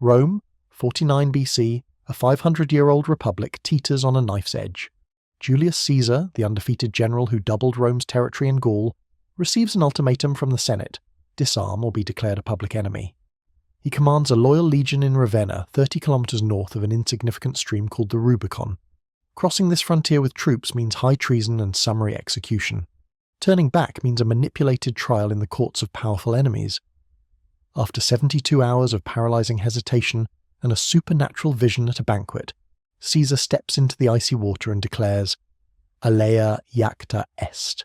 Rome, 49 BC, a 500-year-old republic, teeters on a knife's edge. Julius Caesar, the undefeated general who doubled Rome's territory in Gaul, receives an ultimatum from the Senate: disarm or be declared a public enemy. He commands a loyal legion in Ravenna, 30 kilometers north of an insignificant stream called the Rubicon. Crossing this frontier with troops means high treason and summary execution. Turning back means a manipulated trial in the courts of powerful enemies. After 72 hours of paralyzing hesitation and a supernatural vision at a banquet, Caesar steps into the icy water and declares, Alea iacta est.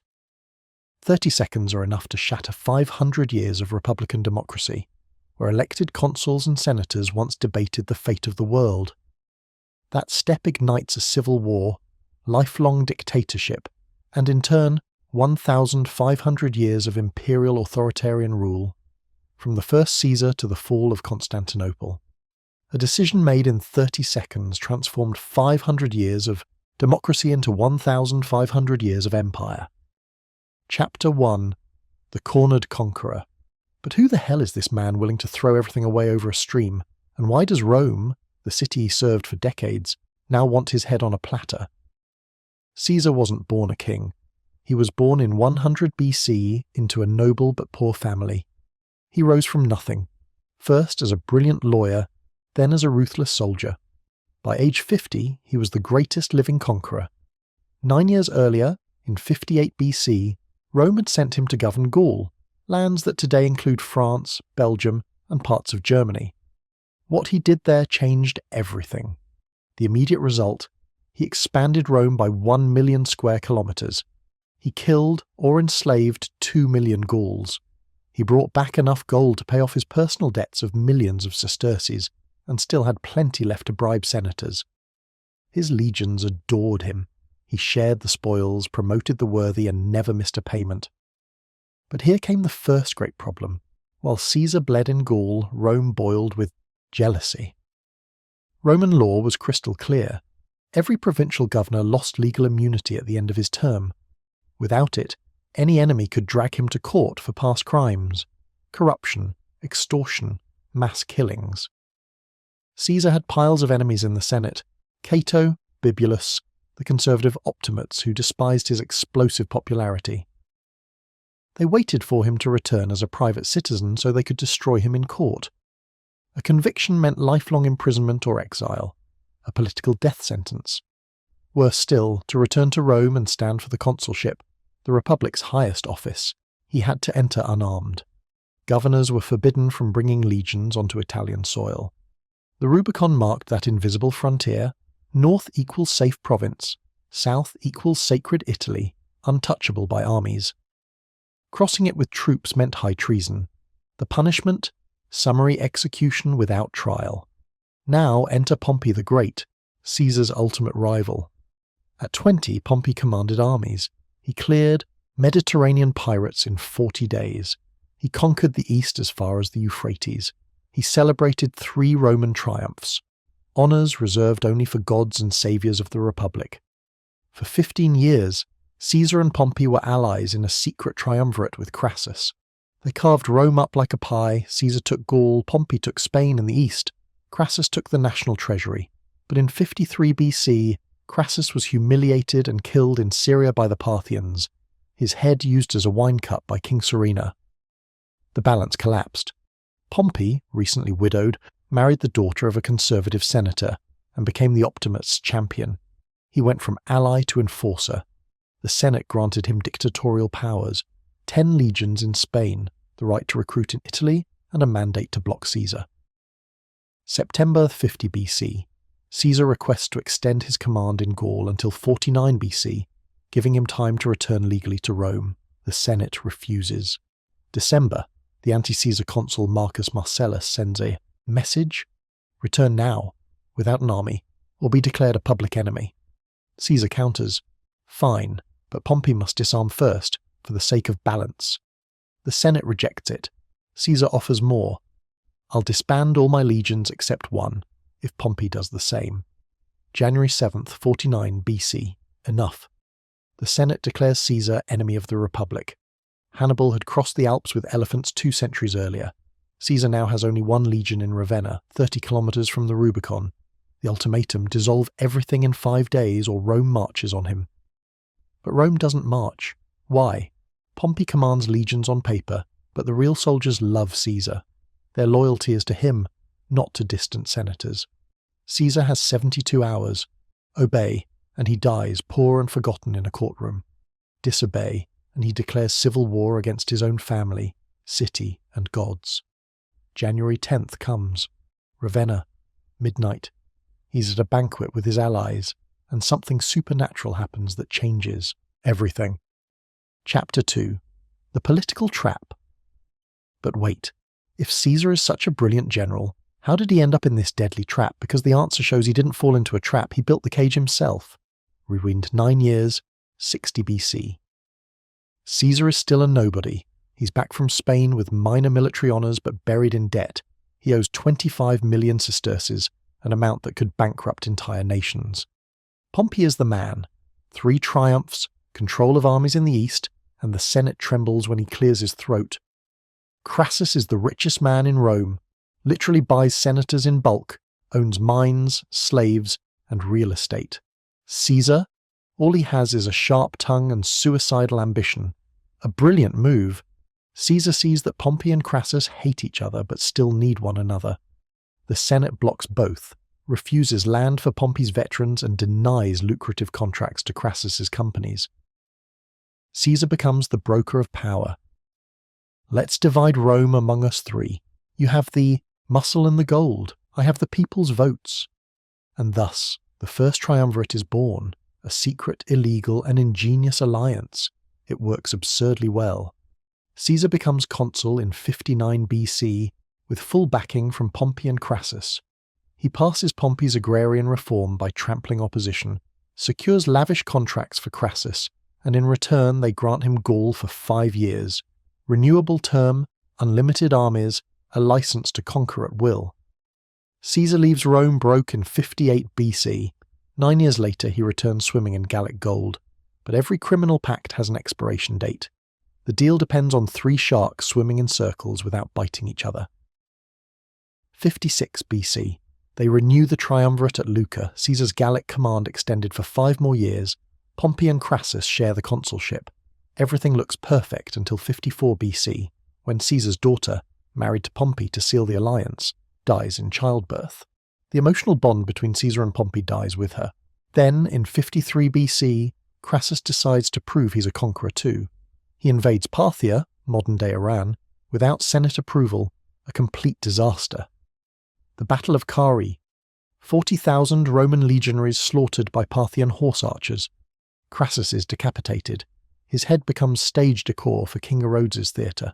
30 seconds are enough to shatter 500 years of republican democracy, where elected consuls and senators once debated the fate of the world. That step ignites a civil war, lifelong dictatorship, and in turn, 1,500 years of imperial authoritarian rule, from the first Caesar to the fall of Constantinople. A decision made in 30 seconds transformed 500 years of democracy into 1,500 years of empire. Chapter 1. The Cornered Conqueror. But who the hell is this man willing to throw everything away over a stream, and why does Rome, the city he served for decades, now want his head on a platter? Caesar wasn't born a king. He was born in 100 BC into a noble but poor family. He rose from nothing, first as a brilliant lawyer, then as a ruthless soldier. By age 50, he was the greatest living conqueror. 9 years earlier, in 58 BC, Rome had sent him to govern Gaul, lands that today include France, Belgium, and parts of Germany. What he did there changed everything. The immediate result: he expanded Rome by 1 million square kilometers. He killed or enslaved 2 million Gauls. He brought back enough gold to pay off his personal debts of millions of sesterces, and still had plenty left to bribe senators. His legions adored him. He shared the spoils, promoted the worthy, and never missed a payment. But here came the first great problem. While Caesar bled in Gaul, Rome boiled with jealousy. Roman law was crystal clear. Every provincial governor lost legal immunity at the end of his term. Without it, any enemy could drag him to court for past crimes: corruption, extortion, mass killings. Caesar had piles of enemies in the Senate: Cato, Bibulus, the conservative optimates who despised his explosive popularity. They waited for him to return as a private citizen so they could destroy him in court. A conviction meant lifelong imprisonment or exile, a political death sentence. Worse still, to return to Rome and stand for the consulship, the Republic's highest office, he had to enter unarmed. Governors were forbidden from bringing legions onto Italian soil. The Rubicon marked that invisible frontier: north equals safe province, south equals sacred Italy, untouchable by armies. Crossing it with troops meant high treason. The punishment: summary execution without trial. Now enter Pompey the Great, Caesar's ultimate rival. At 20, Pompey commanded armies. He cleared Mediterranean pirates in 40 days. He conquered the east as far as the Euphrates. He celebrated 3 Roman triumphs, honours reserved only for gods and saviours of the Republic. For 15 years, Caesar and Pompey were allies in a secret triumvirate with Crassus. They carved Rome up like a pie. Caesar took Gaul, Pompey took Spain in the east, Crassus took the national treasury. But in 53 BC, Crassus was humiliated and killed in Syria by the Parthians, his head used as a wine cup by King Serena. The balance collapsed. Pompey, recently widowed, married the daughter of a conservative senator and became the Optimates' champion. He went from ally to enforcer. The Senate granted him dictatorial powers: 10 legions in Spain, the right to recruit in Italy, and a mandate to block Caesar. September 50 BC. Caesar requests to extend his command in Gaul until 49 BC, giving him time to return legally to Rome. The Senate refuses. December. The anti-Caesar consul Marcus Marcellus sends a message: return now, without an army, or be declared a public enemy. Caesar counters: fine, but Pompey must disarm first, for the sake of balance. The Senate rejects it. Caesar offers more: I'll disband all my legions except one, if Pompey does the same. January 7th, 49 BC. Enough. The Senate declares Caesar enemy of the Republic. Hannibal had crossed the Alps with elephants 2 centuries earlier. Caesar now has only one legion in Ravenna, 30 kilometers from the Rubicon. The ultimatum: dissolve everything in 5 days or Rome marches on him. But Rome doesn't march. Why? Pompey commands legions on paper, but the real soldiers love Caesar. Their loyalty is to him, not to distant senators. Caesar has 72 hours. Obey, and he dies poor and forgotten in a courtroom. Disobey, and he declares civil war against his own family, city, and gods. January 10th comes. Ravenna. Midnight. He's at a banquet with his allies, and something supernatural happens that changes everything. Chapter 2. The Political Trap. But wait, if Caesar is such a brilliant general, how did he end up in this deadly trap? Because the answer shows he didn't fall into a trap, he built the cage himself. Rewind 9 years, 60 BC. Caesar is still a nobody. He's back from Spain with minor military honours but buried in debt. He owes 25 million sesterces, an amount that could bankrupt entire nations. Pompey is the man. 3 triumphs, control of armies in the east, and the Senate trembles when he clears his throat. Crassus is the richest man in Rome, literally buys senators in bulk, owns mines, slaves, and real estate. Caesar? All he has is a sharp tongue and suicidal ambition. A brilliant move. Caesar sees that Pompey and Crassus hate each other but still need one another. The Senate blocks both, refuses land for Pompey's veterans, and denies lucrative contracts to Crassus's companies. Caesar becomes the broker of power. Let's divide Rome among us 3. You have the muscle and the gold. I have the people's votes. And thus, the first triumvirate is born, a secret, illegal, and ingenious alliance. It works absurdly well. Caesar becomes consul in 59 BC, with full backing from Pompey and Crassus. He passes Pompey's agrarian reform by trampling opposition, secures lavish contracts for Crassus, and in return they grant him Gaul for 5 years. Renewable term, unlimited armies, a license to conquer at will. Caesar leaves Rome broke in 58 BC. 9 years later he returns swimming in Gallic gold. But every criminal pact has an expiration date. The deal depends on 3 sharks swimming in circles without biting each other. 56 BC. They renew the triumvirate at Lucca, Caesar's Gallic command extended for 5 more years. Pompey and Crassus share the consulship. Everything looks perfect until 54 BC, when Caesar's daughter, married to Pompey to seal the alliance, dies in childbirth. The emotional bond between Caesar and Pompey dies with her. Then, in 53 BC, Crassus decides to prove he's a conqueror too. He invades Parthia, modern-day Iran, without Senate approval, a complete disaster. The Battle of Carrhae. 40,000 Roman legionaries slaughtered by Parthian horse archers. Crassus is decapitated. His head becomes stage decor for King Herodes' theatre.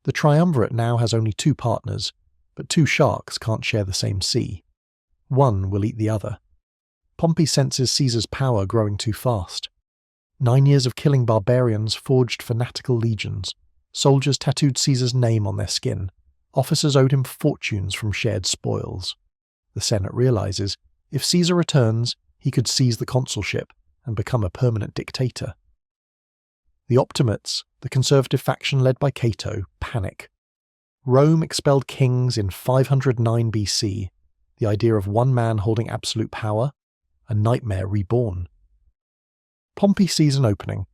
The triumvirate now has only 2 partners, but 2 sharks can't share the same sea. One will eat the other. Pompey senses Caesar's power growing too fast. 9 years of killing barbarians forged fanatical legions. Soldiers tattooed Caesar's name on their skin. Officers owed him fortunes from shared spoils. The Senate realizes, if Caesar returns, he could seize the consulship and become a permanent dictator. The Optimates, the conservative faction led by Cato, panic. Rome expelled kings in 509 BC. The idea of one man holding absolute power? A nightmare reborn. Pompey sees an opening.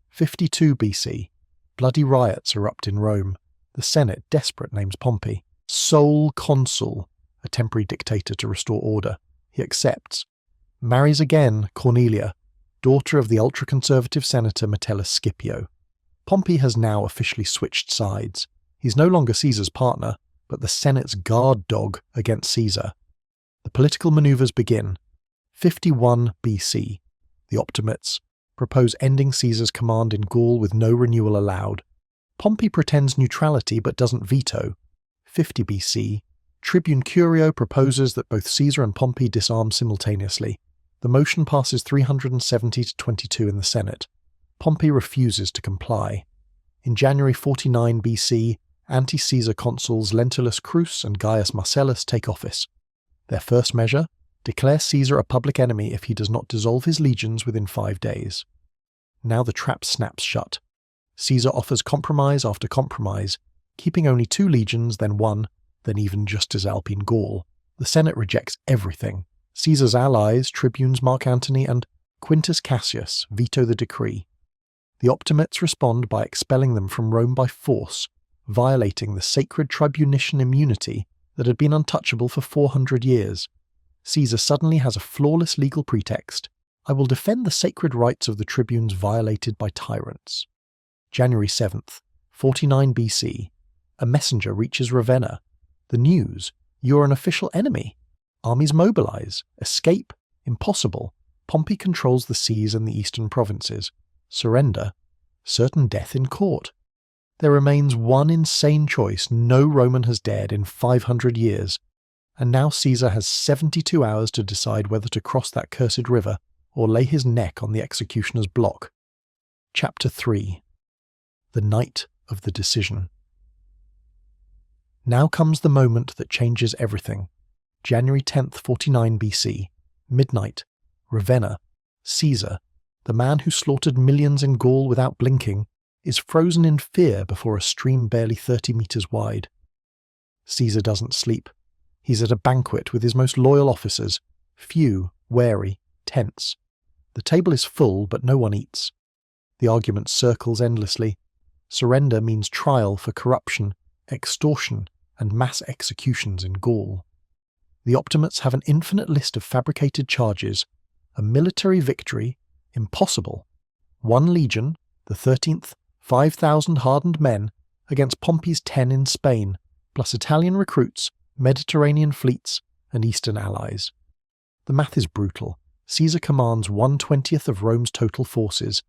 52 BC. Bloody riots erupt in Rome. The Senate, desperate, names Pompey sole consul, a temporary dictator to restore order. He accepts. Marries again Cornelia, daughter of the ultra-conservative senator Metellus Scipio. Pompey has now officially switched sides. He's no longer Caesar's partner, but the Senate's guard dog against Caesar. The political maneuvers begin. 51 BC. The Optimates propose ending Caesar's command in Gaul with no renewal allowed. Pompey pretends neutrality but doesn't veto. 50 BC. Tribune Curio proposes that both Caesar and Pompey disarm simultaneously. The motion passes 370 to 22 in the Senate. Pompey refuses to comply. In January 49 BC, anti-Caesar consuls Lentulus Crus and Gaius Marcellus take office. Their first measure? Declare Caesar a public enemy if he does not dissolve his legions within 5 days. Now the trap snaps shut. Caesar offers compromise after compromise. keeping only 2 legions, then 1, then even just as Alpine Gaul. The Senate rejects everything. Caesar's allies, tribunes Mark Antony and Quintus Cassius, veto the decree. The optimates respond by expelling them from Rome by force, violating the sacred tribunician immunity that had been untouchable for 400 years. Caesar suddenly has a flawless legal pretext. I will defend the sacred rights of the tribunes violated by tyrants. January 7th, 49 BC. A messenger reaches Ravenna. The news: you're an official enemy. Armies mobilize. Escape? Impossible. Pompey controls the seas and the eastern provinces. Surrender? Certain death in court. There remains one insane choice no Roman has dared in 500 years, and now Caesar has 72 hours to decide whether to cross that cursed river or lay his neck on the executioner's block. Chapter 3. The Night of the Decision. Now comes the moment that changes everything. January 10th, 49 BC. Midnight. Ravenna. Caesar, the man who slaughtered millions in Gaul without blinking, is frozen in fear before a stream barely 30 meters wide. Caesar doesn't sleep. He's at a banquet with his most loyal officers, few, wary, tense. The table is full, but no one eats. The argument circles endlessly. Surrender means trial for corruption, extortion, and mass executions in Gaul. The optimates have an infinite list of fabricated charges. A military victory? Impossible. 1 legion, the 13th, 5,000 hardened men, against Pompey's 10 in Spain, plus Italian recruits, Mediterranean fleets, and Eastern allies. The math is brutal. Caesar commands 1/20th of Rome's total forces.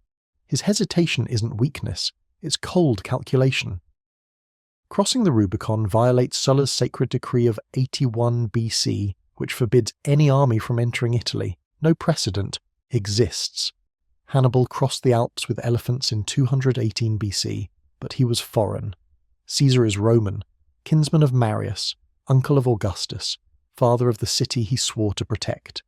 His hesitation isn't weakness, it's cold calculation. Crossing the Rubicon violates Sulla's sacred decree of 81 BC, which forbids any army from entering Italy. No precedent exists. Hannibal crossed the Alps with elephants in 218 BC, but he was foreign. Caesar is Roman, kinsman of Marius, uncle of Augustus, father of the city he swore to protect.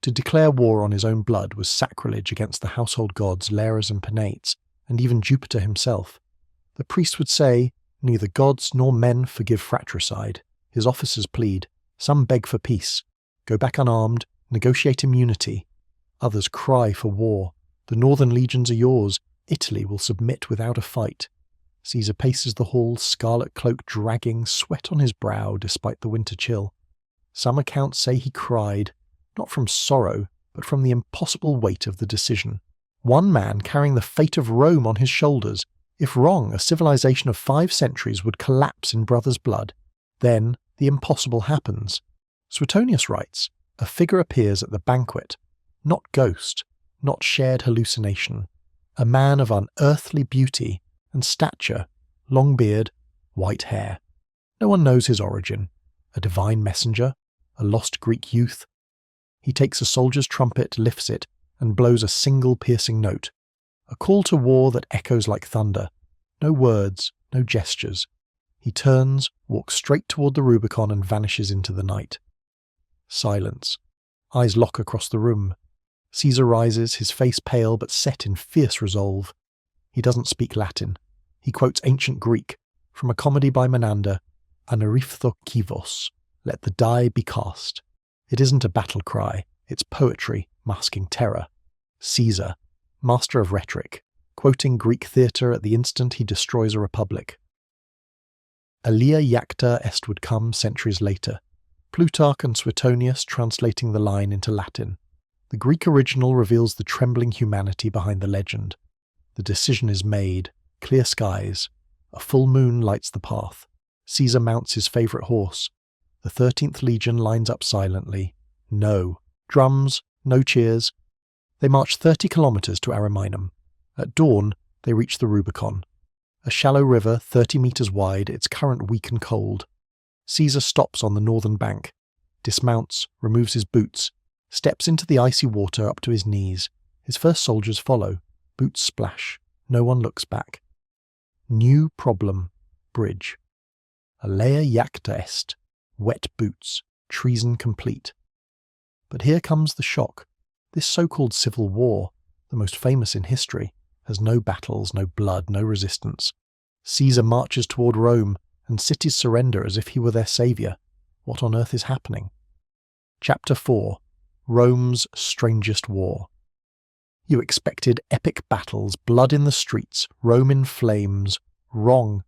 To declare war on his own blood was sacrilege against the household gods Lares and Penates, and even Jupiter himself. The priest would say, neither gods nor men forgive fratricide. His officers plead. Some beg for peace. Go back unarmed, negotiate immunity. Others cry for war. The northern legions are yours. Italy will submit without a fight. Caesar paces the hall, scarlet cloak dragging, sweat on his brow despite the winter chill. Some accounts say he cried, not from sorrow, but from the impossible weight of the decision. One man carrying the fate of Rome on his shoulders. If wrong, a civilization of 5 centuries would collapse in brothers' blood. Then the impossible happens. Suetonius writes, a figure appears at the banquet. Not ghost, not shared hallucination. A man of unearthly beauty and stature, long beard, white hair. No one knows his origin. A divine messenger, a lost Greek youth. He takes a soldier's trumpet, lifts it, and blows a single piercing note. A call to war that echoes like thunder. No words, no gestures. He turns, walks straight toward the Rubicon and vanishes into the night. Silence. Eyes lock across the room. Caesar rises, his face pale but set in fierce resolve. He doesn't speak Latin. He quotes ancient Greek, from a comedy by Menander, Aneryphtho kivos, let the die be cast. It isn't a battle cry, it's poetry masking terror. Caesar, master of rhetoric, quoting Greek theatre at the instant he destroys a republic. Alia iacta est would come centuries later, Plutarch and Suetonius translating the line into Latin. The Greek original reveals the trembling humanity behind the legend. The decision is made, clear skies. A full moon lights the path. Caesar mounts his favourite horse. The 13th Legion lines up silently. No. Drums, no cheers. They march 30 kilometres to Ariminum. At dawn, they reach the Rubicon. A shallow river, 30 metres wide, its current weak and cold. Caesar stops on the northern bank, dismounts, removes his boots, steps into the icy water up to his knees. His first soldiers follow. Boots splash. No one looks back. New problem. Bridge. Alea iacta est. Wet boots. Treason complete. But here comes the shock. This so-called civil war, the most famous in history, has no battles, no blood, no resistance. Caesar marches toward Rome, and cities surrender as if he were their saviour. What on earth is happening? Chapter 4. Rome's Strangest War. You expected epic battles, blood in the streets, Rome in flames. Wrong.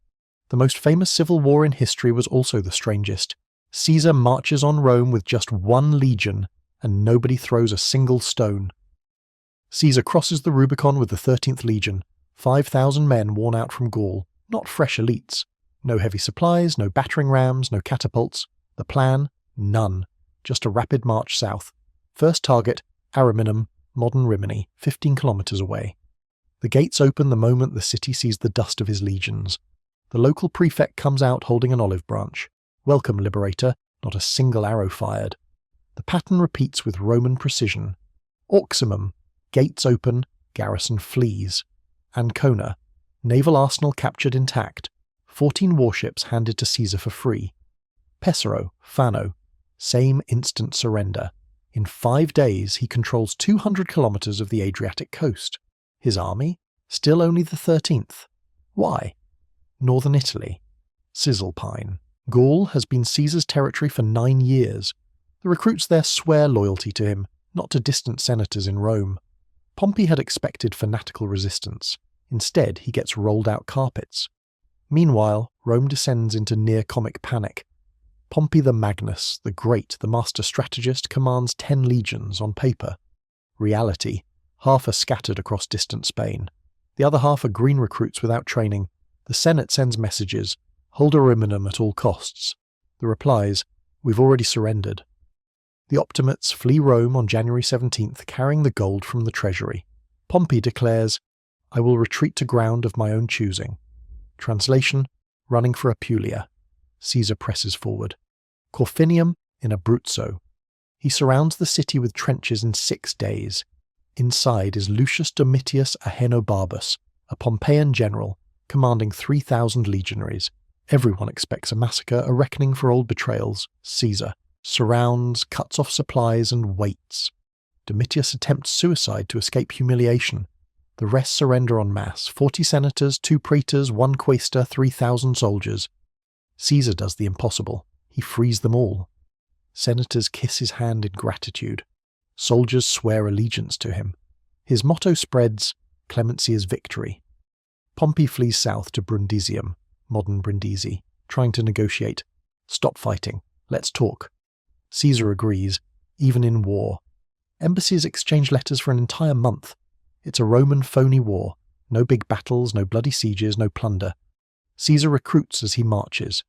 The most famous civil war in history was also the strangest. Caesar marches on Rome with just one legion, and nobody throws a single stone. Caesar crosses the Rubicon with the 13th Legion, 5,000 men worn out from Gaul, not fresh elites. No heavy supplies, no battering rams, no catapults. The plan? None. Just a rapid march south. First target, Ariminum, modern Rimini, 15 kilometers away. The gates open the moment the city sees the dust of his legions. The local prefect comes out holding an olive branch. Welcome, liberator, not a single arrow fired. The pattern repeats with Roman precision. Auximum, gates open, garrison flees. Ancona, naval arsenal captured intact. 14 warships handed to Caesar for free. Pesaro, Fano, same instant surrender. In 5 days he controls 200 kilometers of the Adriatic coast. His army? Still only the 13th. Why? Northern Italy. Sizzlepine. Gaul has been Caesar's territory for 9 years. The recruits there swear loyalty to him, not to distant senators in Rome. Pompey had expected fanatical resistance. Instead, he gets rolled out carpets. Meanwhile, Rome descends into near-comic panic. Pompey the Magnus, the Great, the master strategist, commands 10 legions on paper. Reality, half are scattered across distant Spain. The other half are green recruits without training. The Senate sends messages, hold Ariminum at all costs. The replies, we've already surrendered. The Optimates flee Rome on January 17th, carrying the gold from the treasury. Pompey declares, I will retreat to ground of my own choosing. Translation, running for Apulia. Caesar presses forward. Corfinium in Abruzzo. He surrounds the city with trenches in 6 days. Inside is Lucius Domitius Ahenobarbus, a Pompeian general, commanding 3,000 legionaries. Everyone expects a massacre, a reckoning for old betrayals. Caesar surrounds, cuts off supplies, and waits. Domitius attempts suicide to escape humiliation. The rest surrender en masse, 40 senators, 2 praetors, 1 quaestor, 3,000 soldiers. Caesar does the impossible. He frees them all. Senators kiss his hand in gratitude. Soldiers swear allegiance to him. His motto spreads, clemency is victory. Pompey flees south to Brundisium, modern Brindisi, trying to negotiate. Stop fighting. Let's talk. Caesar agrees, even in war. Embassies exchange letters for an entire month. It's a Roman phony war. No big battles, no bloody sieges, no plunder. Caesar recruits as he marches.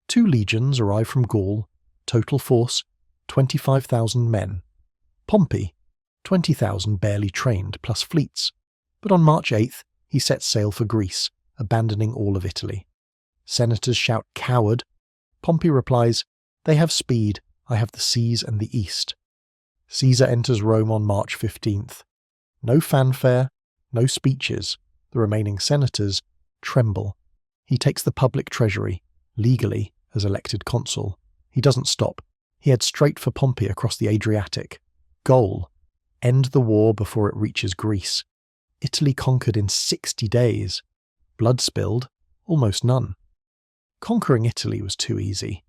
2 legions arrive from Gaul. Total force, 25,000 men. Pompey, 20,000 barely trained, plus fleets. But on March 8th, he sets sail for Greece, abandoning all of Italy. Senators shout, coward. Pompey replies, they have speed, I have the seas and the east. Caesar enters Rome on March 15th. No fanfare, no speeches. The remaining senators tremble. He takes the public treasury, legally, as elected consul. He doesn't stop. He heads straight for Pompey across the Adriatic. Goal: end the war before it reaches Greece. Italy conquered in 60 days. Blood spilled? Almost none. Conquering Italy was too easy.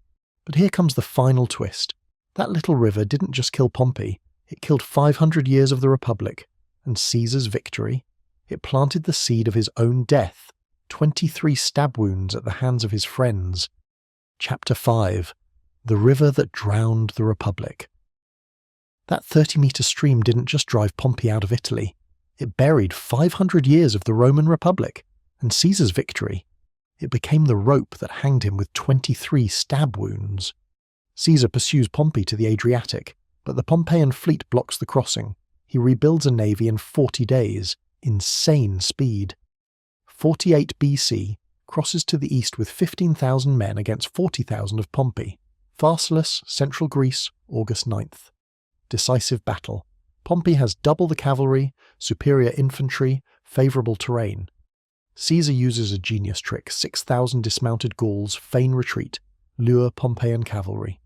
But here comes the final twist. That little river didn't just kill Pompey, it killed 500 years of the Republic. And Caesar's victory? It planted the seed of his own death. 23 stab wounds at the hands of his friends. Chapter 5. The river that drowned the Republic. That 30-meter stream didn't just drive Pompey out of Italy. It buried 500 years of the Roman Republic. And Caesar's victory? It became the rope that hanged him with 23 stab wounds. Caesar pursues Pompey to the Adriatic, but the Pompeian fleet blocks the crossing. He rebuilds a navy in 40 days. Insane speed. 48 BC, crosses to the east with 15,000 men against 40,000 of Pompey. Pharsalus, central Greece, August 9th. Decisive battle. Pompey has double the cavalry, superior infantry, favourable terrain. Caesar uses a genius trick. 6,000 dismounted Gauls feign retreat, lure Pompeian cavalry.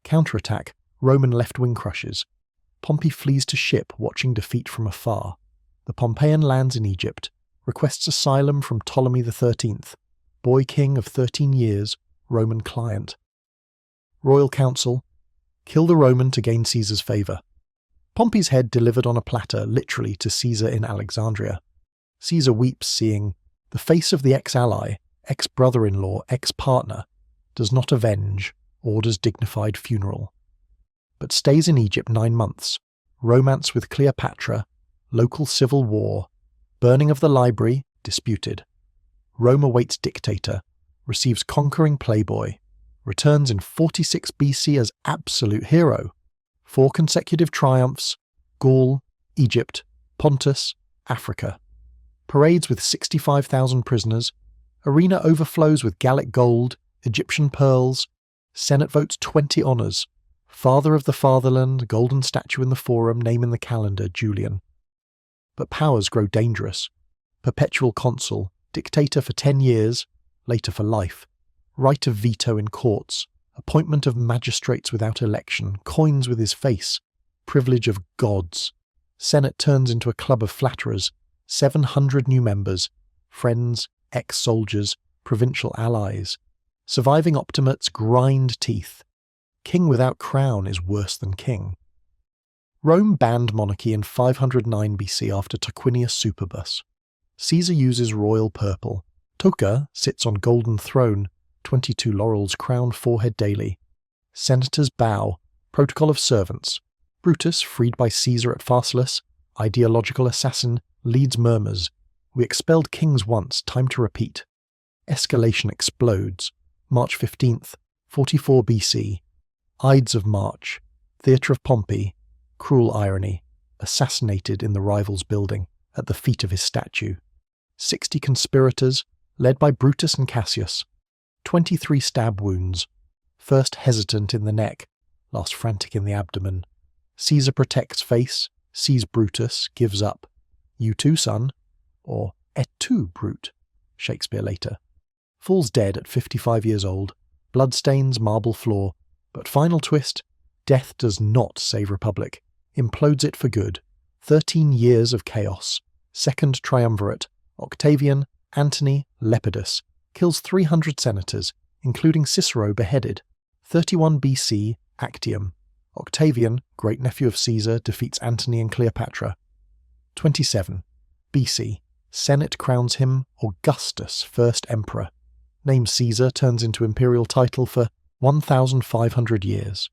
Counterattack, Roman left wing crushes. Pompey flees to ship, watching defeat from afar. The Pompeian lands in Egypt, requests asylum from Ptolemy XIII. boy king of 13 years, Roman client. Royal council, kill the Roman to gain Caesar's favour. Pompey's head delivered on a platter, literally, to Caesar in Alexandria. Caesar weeps, seeing the face of the ex-ally, ex-brother-in-law, ex-partner, does not avenge, orders dignified funeral. But stays in Egypt 9 months, romance with Cleopatra, local civil war, burning of the library, disputed. Rome awaits dictator, receives conquering playboy, returns in 46 BC as absolute hero. 4 consecutive triumphs, Gaul, Egypt, Pontus, Africa. Parades with 65,000 prisoners, arena overflows with Gallic gold, Egyptian pearls, Senate votes 20 honours, father of the fatherland, golden statue in the forum, name in the calendar, Julian. But powers grow dangerous. Perpetual consul, dictator for 10 years, later for life, right of veto in courts, appointment of magistrates without election, coins with his face, privilege of gods. Senate turns into a club of flatterers, 700 new members, friends, ex-soldiers, provincial allies. Surviving optimates grind teeth. King without crown is worse than king. Rome banned monarchy in 509 BC after Tarquinius Superbus. Caesar uses royal purple. Toca sits on golden throne, 22 laurels crown forehead daily. Senators bow, protocol of servants. Brutus, freed by Caesar at Pharsalus, ideological assassin, leads murmurs. We expelled kings once, time to repeat. Escalation explodes. March 15th, 44 BC. Ides of March. Theatre of Pompey. Cruel irony. Assassinated in the rival's building, at the feet of his statue. 60 conspirators, led by Brutus and Cassius. 23 stab wounds. First hesitant in the neck, last frantic in the abdomen. Caesar protects face, sees Brutus, gives up. You too, son, or et tu, Brute, Shakespeare later. Falls dead at 55 years old, bloodstains, marble floor, but final twist, death does not save Republic, implodes it for good. 13 years of chaos, second triumvirate, Octavian, Antony, Lepidus, kills 300 senators, including Cicero beheaded. 31 BC, Actium. Octavian, great-nephew of Caesar, defeats Antony and Cleopatra. 27 BC, Senate crowns him Augustus, first emperor. Name Caesar turns into imperial title for 1,500 years.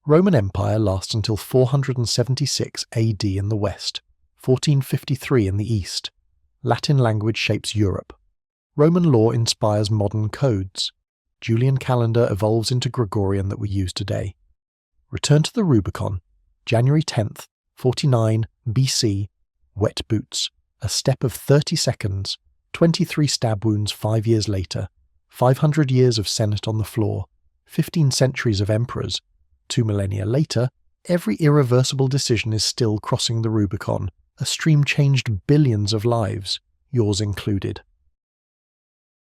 Roman Empire lasts until 476 AD in the west, 1453 in the east. Latin language shapes Europe. Roman law inspires modern codes. Julian calendar evolves into Gregorian that we use today. Return to the Rubicon, January 10th, 49 BC, wet boots, a step of 30 seconds, 23 stab wounds 5 years later, 500 years of Senate on the floor, 15 centuries of emperors. 2 millennia later, every irreversible decision is still crossing the Rubicon. A stream changed billions of lives, yours included.